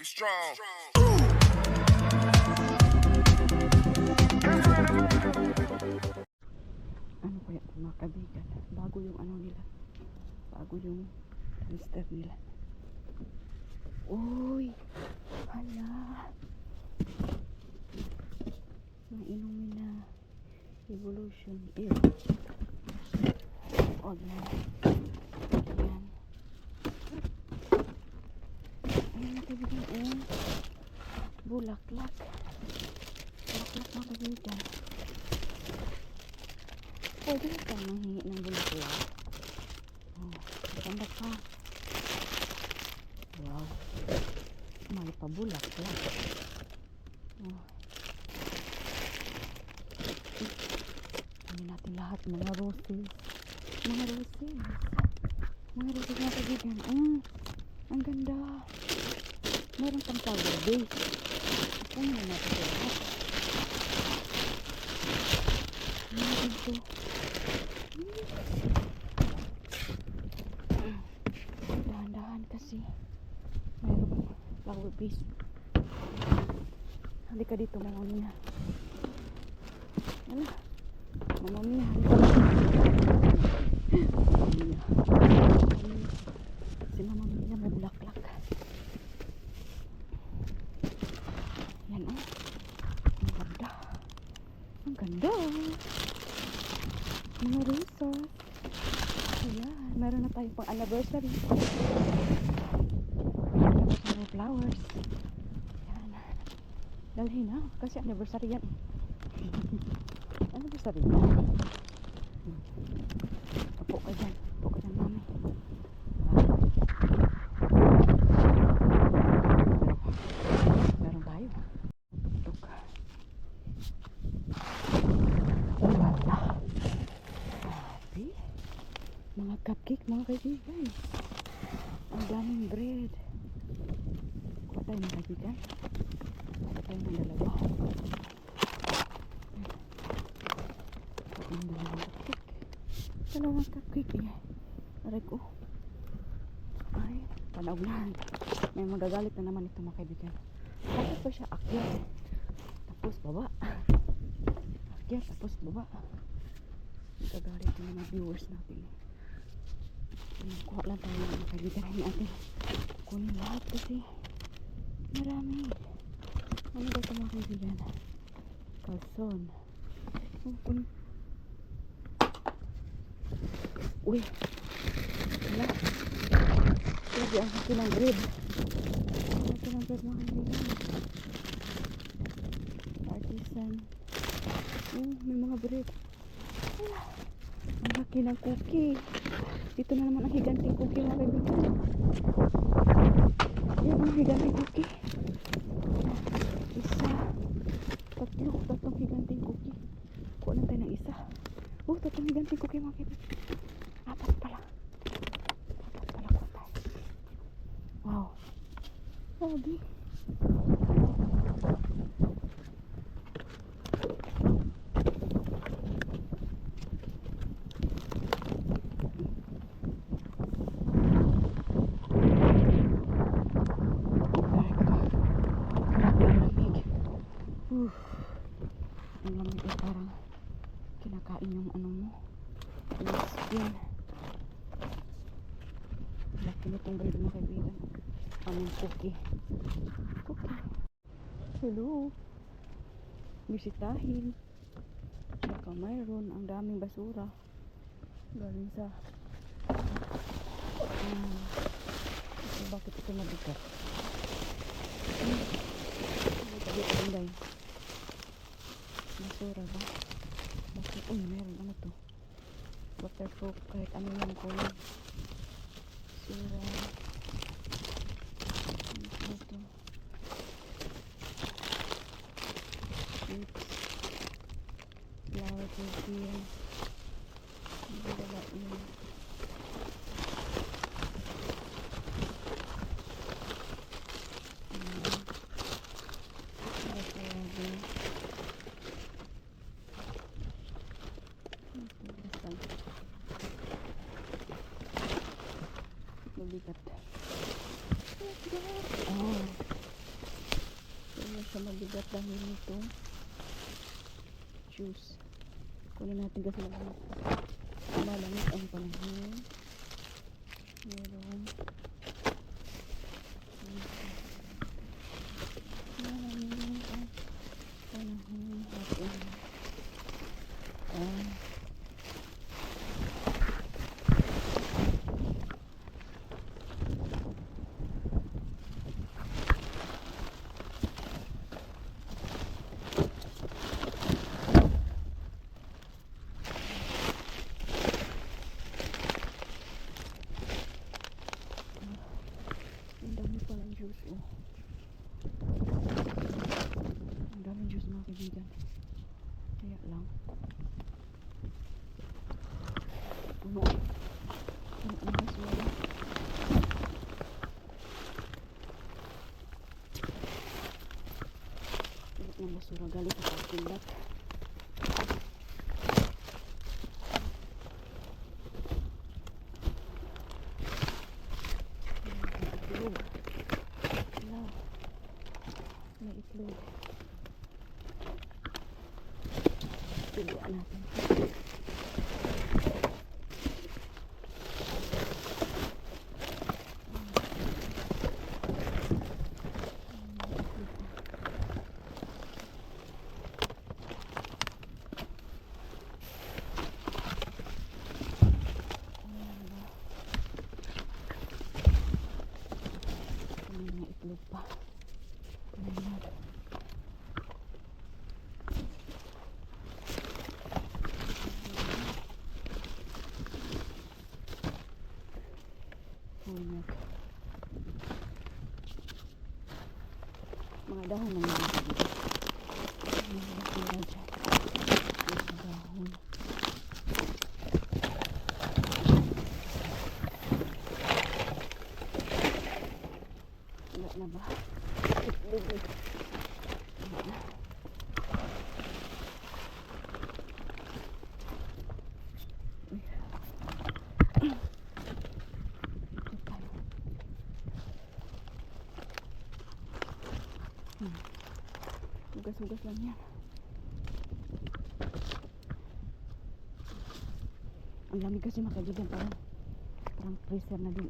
strong. Ano kaya mga kaibigan? Bago yung ano nila. Bago yung twister nila. Uy! Hala! Mainumin na. Evolution. Ew. O yan. Ayan. Ayan mga kaibigan. Ayan. Bulaklak. Bulaklak mga kaibigan. Pwede ka manghingi ng bulaklak. Oh, ganda pa. Wow. May pa bulaklak. Oh. Ano natin lahat mga roses. Mga roses. Mga roses na kaibigan. Ang ganda. Meron pang flower base. Ano na natin ito lahat. Meron ito. Dahan-dahan kasi mayroong flower base. Halika dito Mama Mia. Ala, Mama Mia, halika. Mama Mia. Si Mama Mia may bulaklak. Yan o. Ang ganda. Ang ganda. Mga roses. Ayan, meron na tayo pang anniversary. Anniversary flowers. Yan. Dalhin na, kasi anniversary yan. Anniversary na. Upo ka dyan. Upo ka dyan, mami. Meron tayo. Tuk-tuk. Ang ganda. Happy. Mga cupcake mga kaibigan. Ang daming bread. Kuha tayo mga kaibigan. Kuha tayo ng dalawa. Kuha tayo ng dalawang cupcake. Dalawang cupcake eh. Aray ko. Ay, panaulan. May magagalit na naman ito mga kaibigan. Tapos pa siya akyat. Tapos baba. Akyat tapos baba. Magagalit na mga viewers natin. Kuha lang tayo ng mga kaibigan natin. Kunin lahat kasi marami. Ano ba ito mga kaibigan? Kalson. Kunin. Uy. Wala. Pwede ang hati ng bread. Ang hati ng bread mga kaibigan. Artisan. May mga bread. Wala. Ang laki ng cookie. Dito na naman ang higanting cookie mga kaibigan. Yan ang higanting cookie. Isa. Tatlong higanting cookie. Kuha lang tayo ng isa. Tatlong higanting cookie mga kaibigan. Apat pala kuha tayo. Wow. Sabi. Ang lamig ay parang kinakain yung ano mo yung skin. Laki nitong bread mga kaibigan. Aming cookie. Hello, bisitahin. Baka mayroon ang daming basura galing sa bakit ito mabigat? Basura ba? Bakit? Meron ano to? Waterproof kahit ano yung kulay. Basura. Ano to? Chips. Flower tortilla. Wala yun. Mabigat. Oh, mabigat dahil nitong juice. Kunin natin kasi lang malamig ang panahon. Meron malamig ang panahon natin. Ang dami palang juice, oh. Ang daming juice, mga kaibigan. Kaya lang. Puno. Puno ng basura. Puno ng basura. Galing sa parking lot. Itlog. Wala. May itlog. Pilihan natin. Itlog pa. Ayan. Ayan. Mga dahon ng mga kaibigan. Mga basura dyan. Mga dahon. Wala na ba? Itlog eh. Wala na. Uy. Itlog tayo. Hugas-hugas lang yan. Ang lamig kasi, mga kaibigan. Parang freezer na din.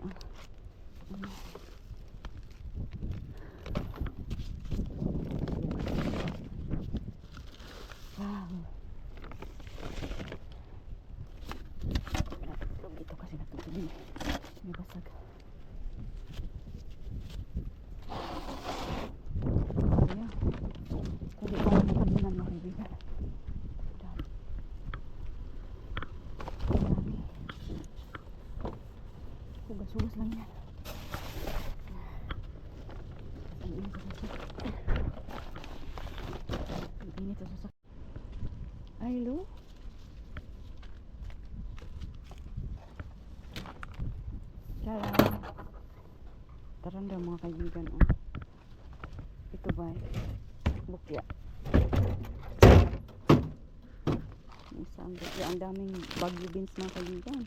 Wow. Itlog dito kasi natutulin. May basag. Ayan. Kundi pa lang napandinan, mga kaibigan. Dami. Hugas-hugas lang yan. Ang init sa sasak. Ang init sa sasak. Ay, hello? Taranda, mga kaibigan. Ito ba? Bukya. Isang bukya. Ang daming bagyo beans, mga kaibigan.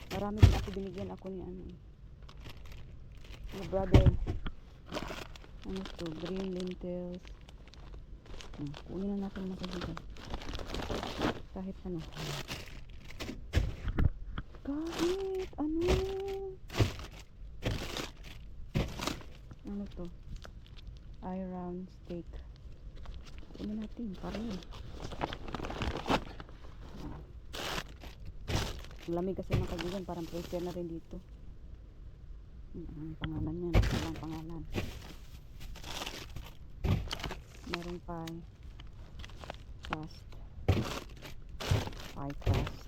Marami din ako binigyan ako ni my brother. Ano to? Green lentils. Kunin na natin, mga kaibigan. Kahit ano. Kahit ano. Ano to? Iron steak. Kunin natin. Parang lamig kasi, mga kaibigan, parang pressure na rin dito. Ang pangalan niya, walang pangalan. Meron pie crust, pie crust.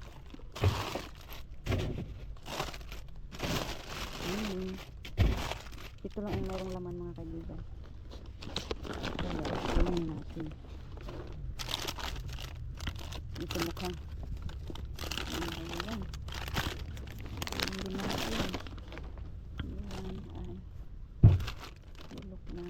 Ito lang ang merong laman, mga kaibigan. Kaya kunin natin. Ito mukhang ayan. Kunin natin. Ayan ay bulok na.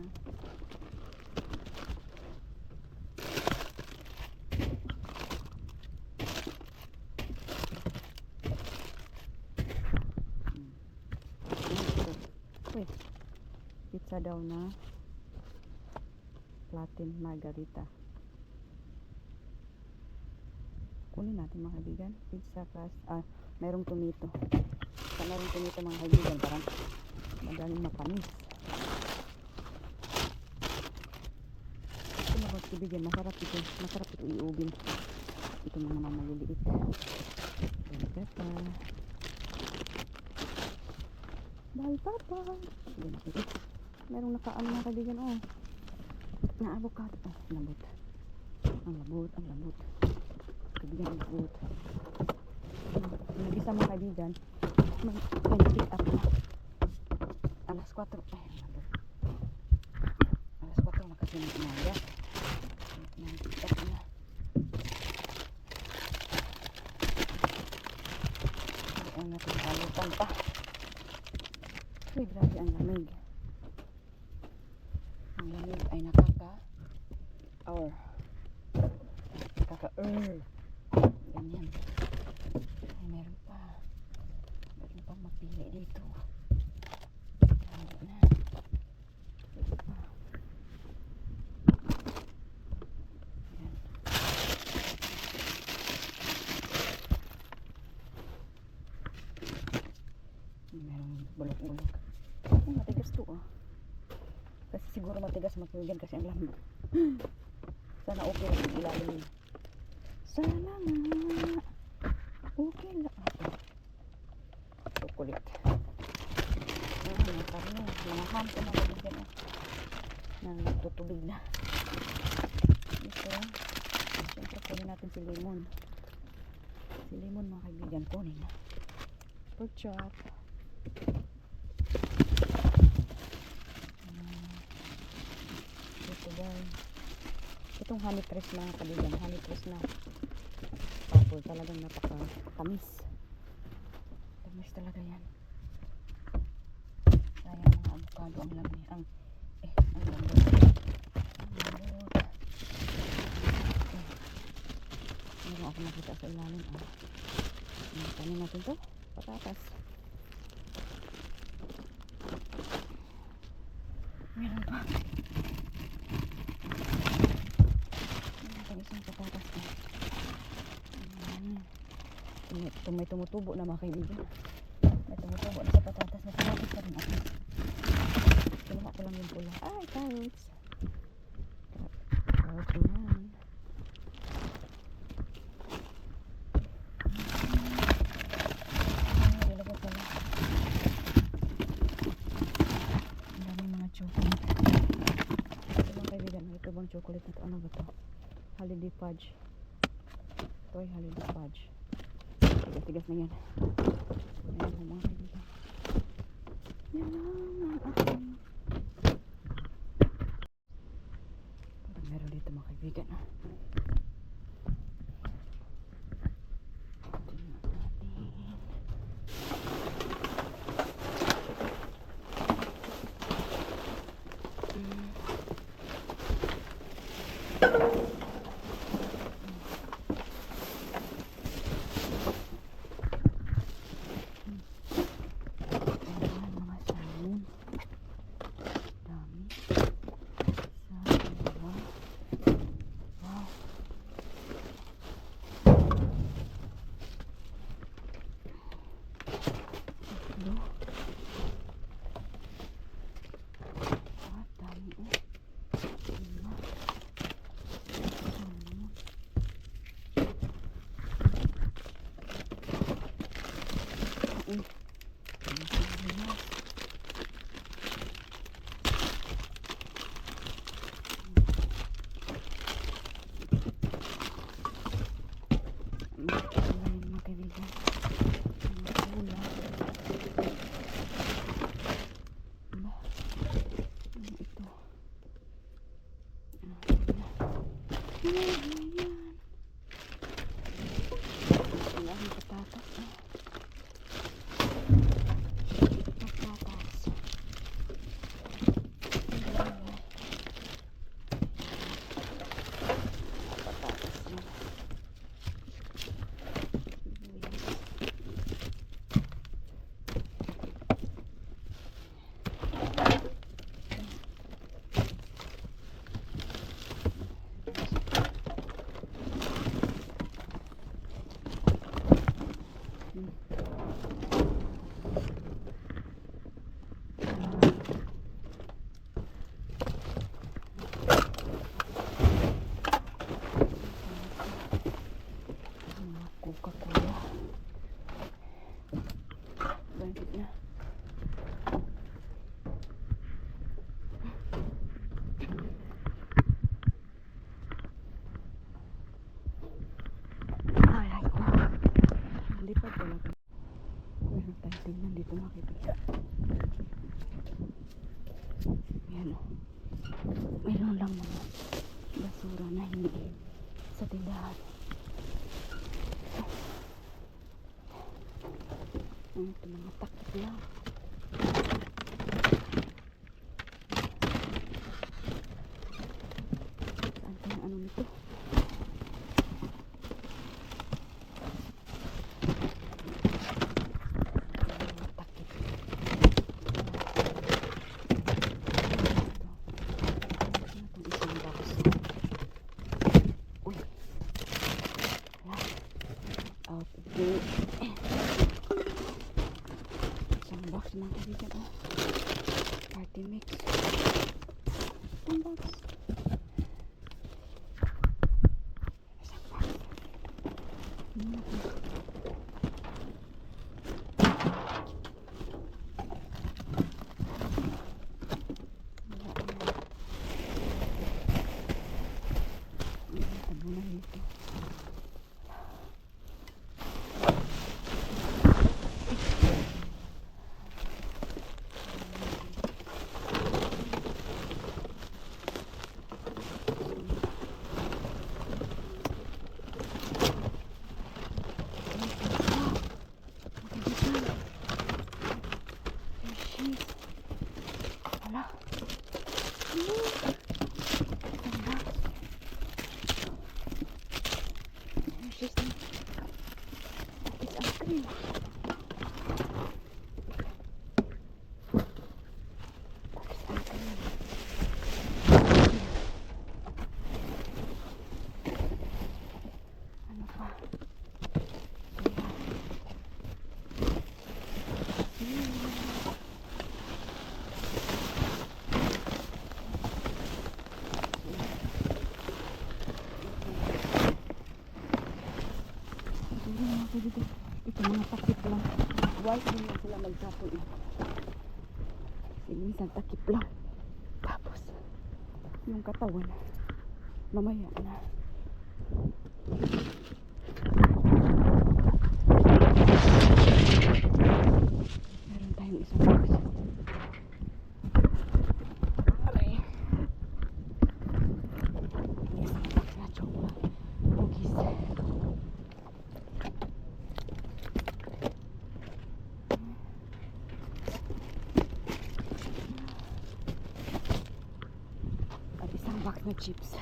Wait. Pizza daw na Latin Margarita. Kunin natin mga kaibigan. Pizza plus, mayroong tomato. Sa mayroong tomato mga kaibigan, parang madaling mapanis. Ito mga kaibigan, masarap ito. Masarap ito iubin. Ito mga maliliit. Margarita. Bye bye. Merong nakaano mga kaibigan, oh. Na avocado. Oh, lambot. Ang lambot, ang lambot. Kaibigan, ang lambot. Nag-isa mga kaibigan, mag-pick up na. Alas 4. Ay, ang lambot. Alas 4 na kasi nag-umaga. Nag-pick up na. Ayan natin kalutan pa. Uy, grabe ang lamig. Ang lamig ay ganyan. Ay, meron pa mapili dito. Grabe na. Meron pa. Ayan. Merong bulok-bulok. Ay, matigas to, oh. Kasi siguro matigas matulgan kasi ang lamig. Sana okay lang yung ilalim niya. Sana nga okay lang. Chocolate. Mga karne. Mga ham ko na kaibigan, oh. Na nagtutubig na. Ito. Siyempre kunin natin si lemon. Si lemon mga kaibigan, kunin na. Pork chop. Ito ba? Itong honey press mga kaibigan, honey press na apple, talagang napaka-tamis. Tamis talaga yan. Sayang mga avocado, ang lami, ang lambot. Ang lambot. Meron ako nakita sa ilalim, oh. Tanin natin to, patatas. Meron pa. Isang patatas na. May tumutubo na mga kaibigan. May tumutubo na sa patatas na patatas pa rin ako. Kinuha ko lang yung pula. Ay, carrots. Carrots naman. Ilagay pala. Ang dami mga chocolate. Ito mga kaibigan, ito bang chocolate na ito? Ano ba ito? Holiday fudge. Ito ay holiday fudge. Tigas-tigas na yan. Ayan ang mga kaibigan. Yan lang ang aking. Parang meron dito mga kaibigan. sa tindahan. Ito mga takip lang. Saan pa yung ano nito? Isang box mga kaibigan, oh. Party mix. Isang box. Isang box. Tabunan nito. Wala. She's it's ice cream. Ano pa? Ito mga takip lang. White din lang sila magtapon eh. Kasi minsan takip lang. Tapos, yung katawan, mamaya na. Meron tayong isang box. Aray. Isang box na chocolate. Cookies. At isang box na chips.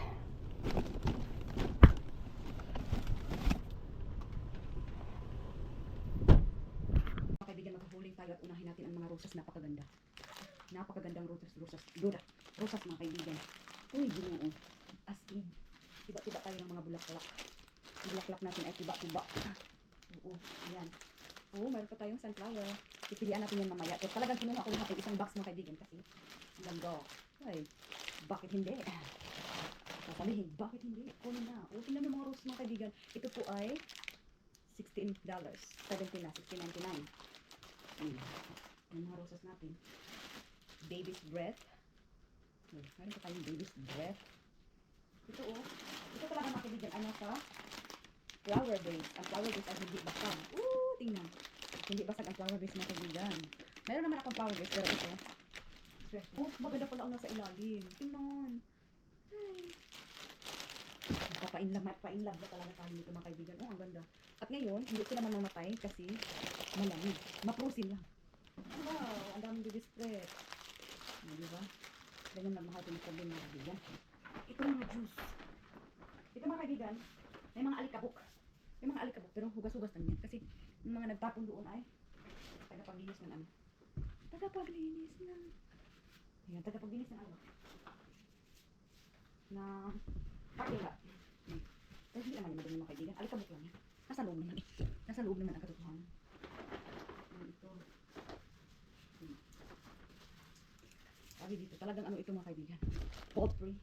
Kaibigan, maghuhuling tayo at unahin natin ang mga rosas. Napakaganda. Napakagandang rosas mga kaibigan. Uy, ginoo. As in, tiba-tiba tayo ng mga bulaklak. Ang bulaklak natin ay tiba-tiba. Oo, yan. Oo, mayroon pa tayong sunflower. Pipilian natin yan mamaya. Pero talagang kinuha ko lahat ng isang box mga kaibigan kasi ang ganda. Ay, bakit hindi? Sasabihin, bakit hindi? Kunin na. O, tingnan mo mga roses mga kaibigan. Ito po ay $16. 17 na, $16.99. Yung mga roses natin. Baby's breath. Meron pa tayong baby's breath. Ito oh. Ito talaga mga kaibigan. Ano sa flower base. Ang flower base ay hindi basag. Tingnan. Hindi basag ang flower base mga kaibigan. Meron naman akong flower base pero ito. Maganda pala ang nasa ilalim. Tingnan. Papainlove na talaga tayo nito mga kaibigan. Oh, ang ganda. At ngayon, hindi sila mamamatay kasi malamig. Maprusin lang. Wow, ang daming baby spread. Diba? Ganyan nagmahal ko ng sabihin mga kaibigan. Ito mga juice. Ito mga kaibigan, may mga alikabok. May mga alikabok, pero hugas-hugas lang yan. Kasi yung mga nagtapon doon ay tagapaglinis ng ano. Tagapaglinis ng... Ayan, tagapaglinis ng ano. Na parking lot. Pero hindi naman yung madami mga kaibigan. Alikabok lang yan. Nasa loob naman eh. Nasa loob naman ang katotohanan. Ito. Sabi dito, talagang ano ito mga kaibigan. Poultry.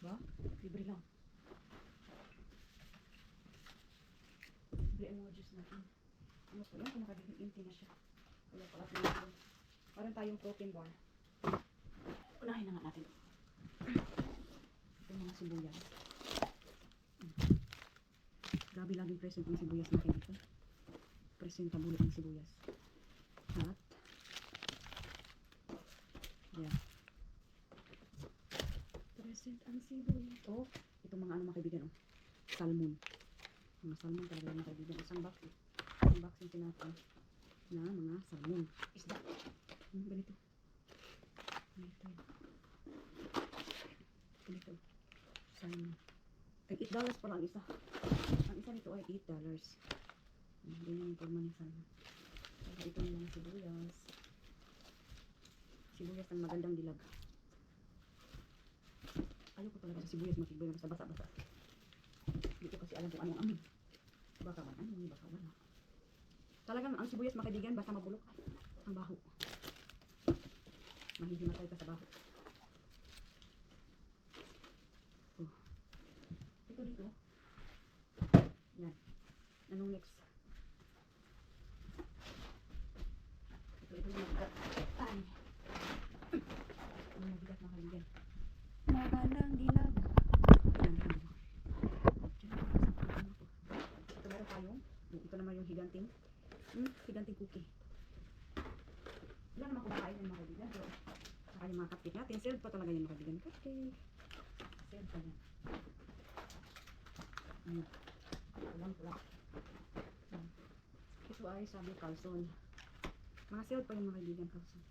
Ba? Libre lang. Libre ang mga juice natin. Ano po yan? Kung mga kaibigan, empty na siya. Wala pala pinito. Parang tayong protein bar. Unahin na nga natin. Ito mga sibuyas. Grabe laging present ang sibuyas natin dito. Present tabulot ang sibuyas. At yan. 100% ang sibuyas. Oh, itong mga ano mga kaibigan, oh. Salmon. Mga salmon talaga mga kaibigan. Isang box eh. Isang box yung tinapon na mga salmon. Isda. Ganito. Ganito. Ganito. Salmon. Ay, $8 pa lang isa. Ang isa nito ay $8. Ganyan yung forma ng salmon. Saka ito yung mga sibuyas. Sibuyas ng magandang dilag. Ayoko talaga sa sibuyas makikibay sa basa-basa. Hindi ko kasi alam kung anong amin. Baka man ano, baka wala. Talagang ang sibuyas makaibigan, basta mabulok. Ang baho. Mahihimatay ka sa baho. Oh. Ito dito. Yan. Anong next? Ito yung mabigat. Ay. Yung mabigat makaibigan. Magandang dilag. Ito meron tayong. Ito naman yung higanting. Higanting cookie. Wala naman kung makain yung mga kaibigan. Pero saka yung mga cupcake natin. Served pa talaga yung mga kaibigan. Cupcake. Served pa yan. Kulang. Ito ay sabi Carlson. Mga served pa yung mga kaibigan Carlson.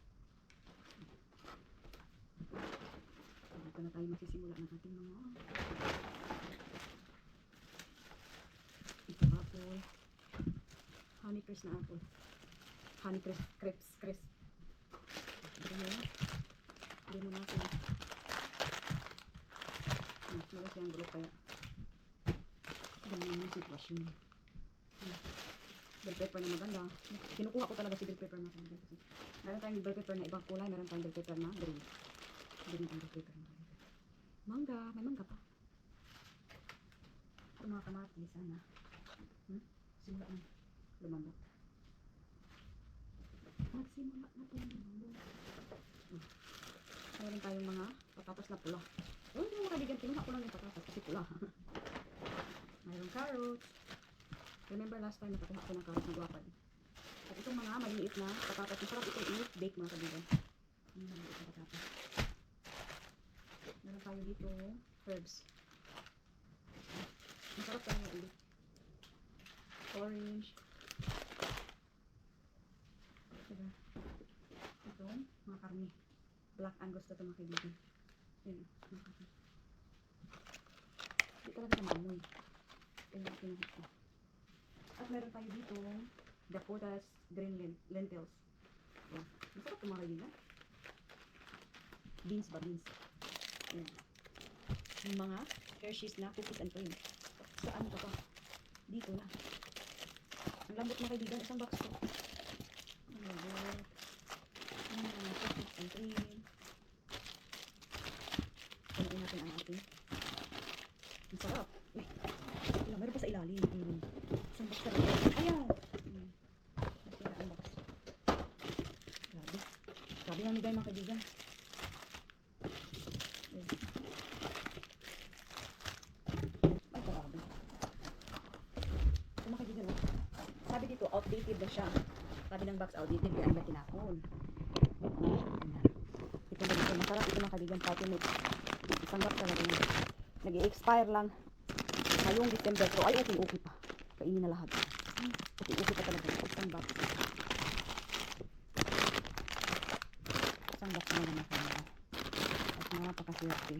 Dito na tayo magsisimula ng ating mga ito apple. Honey crisp na apple. Honey crisp. Hindi mo natin. Mula siyang gulo kaya. Ganyan yung sitwasyon. Bell pepper na maganda. Kinukuha ko talaga si bell pepper na maganda. Meron tayong bell pepper na ibang kulay. Meron tayong bell pepper na green. Green ang bell pepper na maganda. Mangga. May mangga pa. Ito mga kamatis. Sana. Simula na. Lumambot. Nagsimula na po lumambot. Meron tayong mga patatas na pula. Yung mga kaibigan, kinuha ko lang yung patatas kasi pula. Mayroong carrots. Remember last time nakakuha ko ng carrots na guwapad. At itong mga maliliit na patatas. Masarap ito i-bake mga kaibigan. Yung maliliit na patatas. Meron tayo dito herbs. Masarap tayo ulit. Orange. Diba? Ito, mga karne. Black Angus na ito mga kaibigan. Yan, mga karne. Hindi talaga na maamoy. Kaya pinahit ko. At meron tayo dito, Dakota's green lentils. So, masarap ito mga kaibigan. Beans ba? Beans. Yan. Yung mga Hershey's na cookies and cream. Saan ka pa? Dito na. Ang lambot mga kaibigan, isang box ko. Ang lambot. Yung mga cookies and cream. Pagkain natin ang ating. Ang sarap. Uy. Meron pa sa ilalim. Isang box ka rin. Ayaw! Nasira ang box. Grabe. Grabe ang nigay mga kaibigan. Ay, grabe. Ito mga kaibigan, oh. Sabi dito, outdated na siya. Sabi ng box, outdated. Kaya ang tinapon. Ito na dito. Masarap ito mga kaibigan. Party mix. Isang box talaga yun. Nag-i-expire lang. Ngayong December. So, ay, okay pa. Kainin na lahat. Okay pa talaga. Isang box. Isang box na naman kami. At napakaswerte.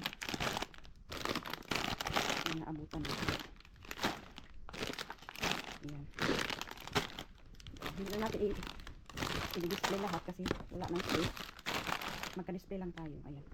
Naabutan natin. Ayan. Hindi na natin i-display lahat kasi wala nang space. Magka-display lang tayo. Ayan.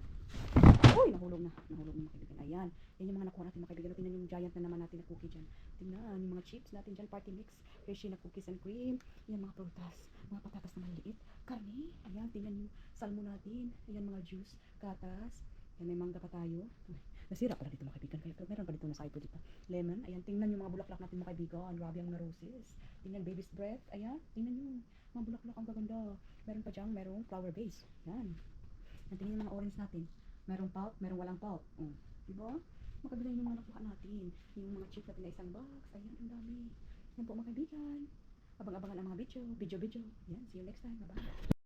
Uy, nahulog na. Nahulog na mga kaibigan. Ayan. Yan yung mga nakuha natin mga kaibigan. Tingnan yung giant na naman natin na cookie dyan. Tingnan yung mga chips natin dyan. Party mix. Hershey na cookies and cream. Ayan mga prutas. Mga patatas na maliliit. Karne. Ayan. Tingnan yung salmo natin. Ayan mga juice. Gatas. Ayan may mangga pa tayo. Uy, nasira pala dito mga kaibigan. Kaya meron pa dito na side dito. Lemon. Ayan. Tingnan yung mga bulaklak natin mga kaibigan. Grabe ang mga roses. Tingnan baby's breath. Ayan. Tingnan yung mga bulaklak ang gaganda. Meron pa dyan. Merong flower base. Ayan. Tingnan yung mga orange natin. Merong pulp, merong walang pulp. Diba? Makabila yung mga nakuha natin. Yung mga chips natin na isang box. Ayan, ang dami. Yan po mga kaibigan. Abang-abangan ang mga video. Video. Yan, see you next time. Bye-bye.